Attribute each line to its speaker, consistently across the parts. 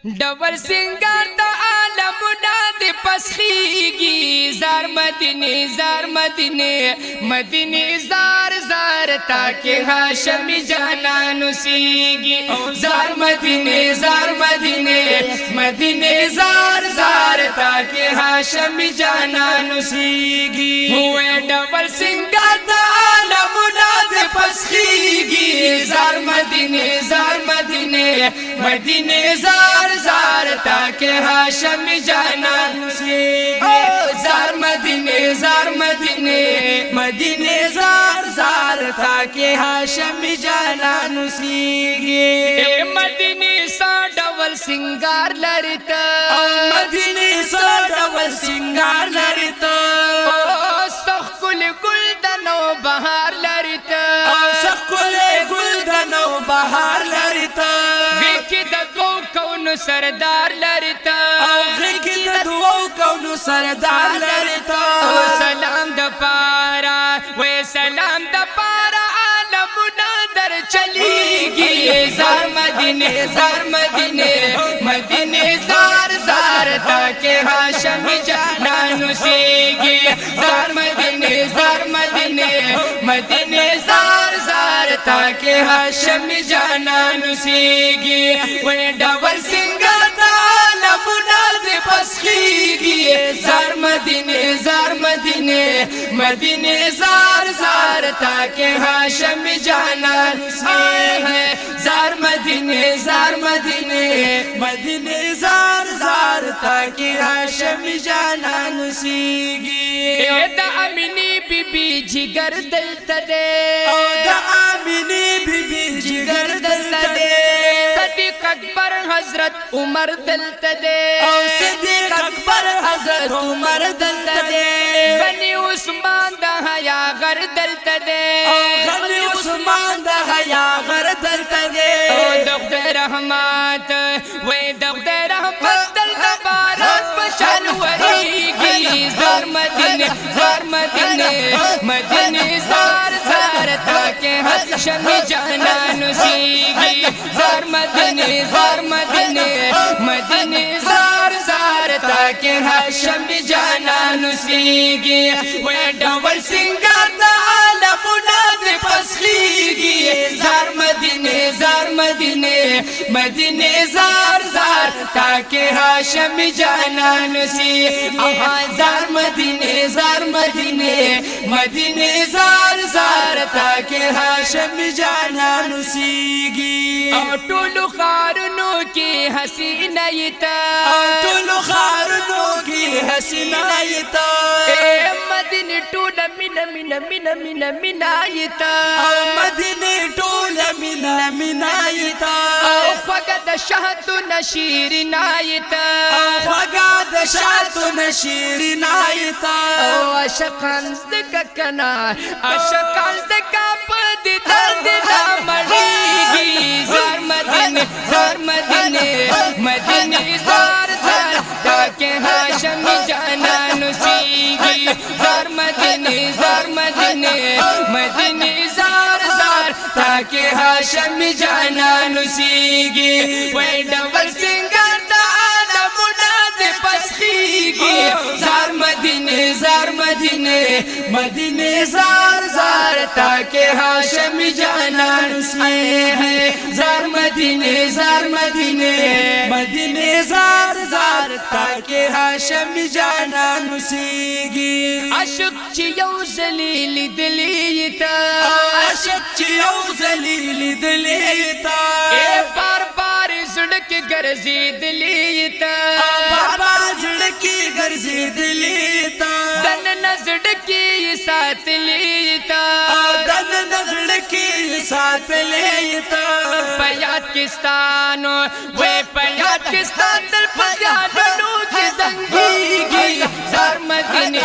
Speaker 1: Double सिंगार the आलमुना they पसखीगी jar मदीने मदीने जार जार ताके हाशमी जाना नुसीगी जार मदीने मदीने जार जार ताके हाशमी जाना नुसीगी हुए डबल सिंगार द आलमुना दे पसखीगी जार मदीने मदीने जार जार ताके हाशमी जाना नुसीगी जार मदीने मदीने जार जार ताके हाशमी जाना नुसीगी मदीने सा डबल सिंगार लड़ता
Speaker 2: मदीने सा डबल सिंगार लड़ता
Speaker 1: सखुल गुलदनो बहार लड़ता
Speaker 2: सखुल गुलदनो बहार लड़ता
Speaker 1: सरदार लड़ता
Speaker 2: कौन सरदार लड़ता
Speaker 1: सलाम द पारा वे सलाम द पारा आलमुना दर चलीगी जार मदीने मदीने जार जार ताके हाशमी जाना नुसीगी जार मदीने मदीने जार जार ताके हाशमी जाना नुसीगी वे डबल सिंगार द आलमुना दे पसखीगी जार मदीने मदीने जार जार ताके हाशमी जाना नुसीगी जार मदीने मदीने जार जार ताके हाशमी जाना नुसीगी द अमीनी बीबी जिगर दिल तदे
Speaker 2: द अमीनी बीबी जिगर दिल तदे
Speaker 1: सदीक अकबर हजरत उमर दिल तदे
Speaker 2: सदीक अकबर हजरत उमर दिल तदे
Speaker 1: बनी उस्मान द हया गर दिल तदे
Speaker 2: बनी उस्मान द हया गर दिल तदे
Speaker 1: दख्त रहमत वे दख्त रहमत दिल तबारक बशान वरीगी जार मदीने मदीने जार जार ताके हाशमी जाना नुसीगी जार मदीने मदीने जार जार ताके हाशमी जाना नुसीगी वे डबल सिंगार द आलमुना दे पसखीगी जार मदीने मदीने जार जार ताके हाशमी जाना नुसीगी जार मदीने मदीने जार जार ताके हाशमी जाना नुसीगी टुलु खारुनो की हसीना यता
Speaker 2: टुलु खारुनो की हसीना यता
Speaker 1: मदीने टूल मिना यता
Speaker 2: मदीने टूल मिना यता
Speaker 1: फगद शहत नशीर नायता
Speaker 2: फगद शहत नशीर नायता
Speaker 1: अशकान कना अशकान का पद दर्द ना मरीगी जार मदीने मदीने जार जार ताके हाशमी जाना नुसीगी जार मदीने मदीने जार जार ताके हाशमी जाना नुसीगी वे डबल सिंगार द आलमुना दे पसखीगी जार मदीने मदीने जार जार ताके हाशमी जाना नुसीगी जार मदीने मदीने जार जार ताके हाशमी जाना नुसीगी अशक चियो जलील दिलीता
Speaker 2: अशक चियो जलील दिलीता
Speaker 1: बार बार जुड़क गर्जी दिलीता
Speaker 2: बार बार जुड़की गर्जी दिलीता
Speaker 1: दन नजड़ की साथ लीता
Speaker 2: दन नजड़ की साथ लेता
Speaker 1: पाकिस्तान वे पाकिस्तान दिल पजानो की जंगीगी जार मदीने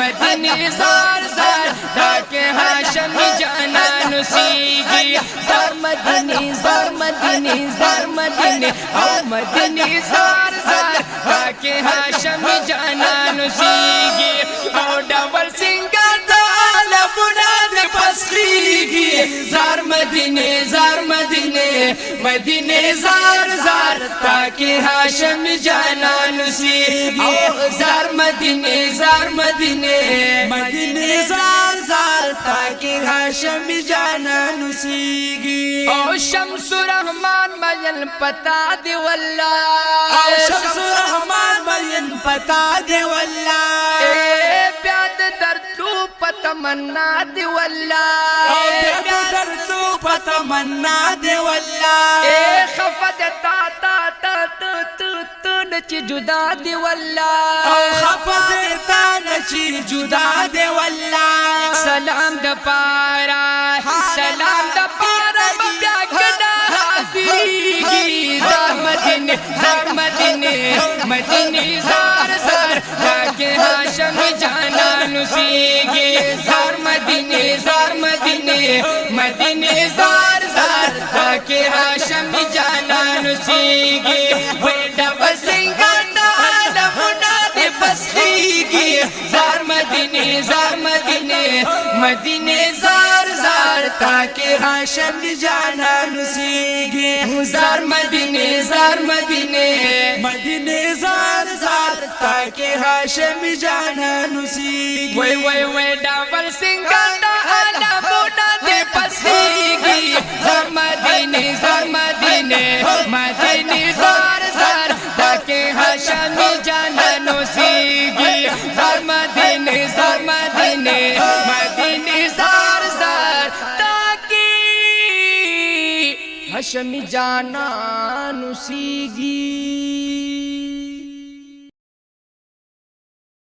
Speaker 1: मदीने जार जार ताके हाशमी जाना नुसीगी जार मदीने मदीने जार जार ताके हाशमी जाना नुसीगी और डबल सिंगार द आलमुना दे
Speaker 2: पसखीगी जार मदीने जार मदीने मदीने जार जार ताकि हाशम जाना नुसीगी जार मदीने मदीने जार जार ताकि हाशम जाना नुसीगी
Speaker 1: ओ शम्सुर रहमान मयन पता दे वल्ला
Speaker 2: शम्सुर रहमान मयन पता दे वल्ला
Speaker 1: प्याद दर तू पतमन्ना दे वल्ला
Speaker 2: दर तू पतमन्ना दे वल्ला
Speaker 1: खफद ता ता ता तू नच जुदा दे वल्ला
Speaker 2: खफद ता नच जुदा दे वल्ला
Speaker 1: सलाम द पारा सलाम द पारा मब्या कदा हाजिरी जार मदीने मदीने जार जार ताकि हाशम जाना नुसीगी जार मदीने मदीने जार जार ताकि हाशम जाना नुसीगी बेटा बसिंगा मुना दे बसलीगी जार मदीने मदीने जार जार
Speaker 2: ताकि हाशम जाना नुसीगी
Speaker 1: जार मदीने
Speaker 2: मदीने जार जार ताकि हाशम जाना नुसीगी
Speaker 1: वे डबल सिंगाड़ा आला मुना दे बसलीगी जार मदीने मदीने जार जार ताकि हाशम जाना नुसीगी जार मदीने मदीने जार जार ताकि हाशम जाना नुसीगी।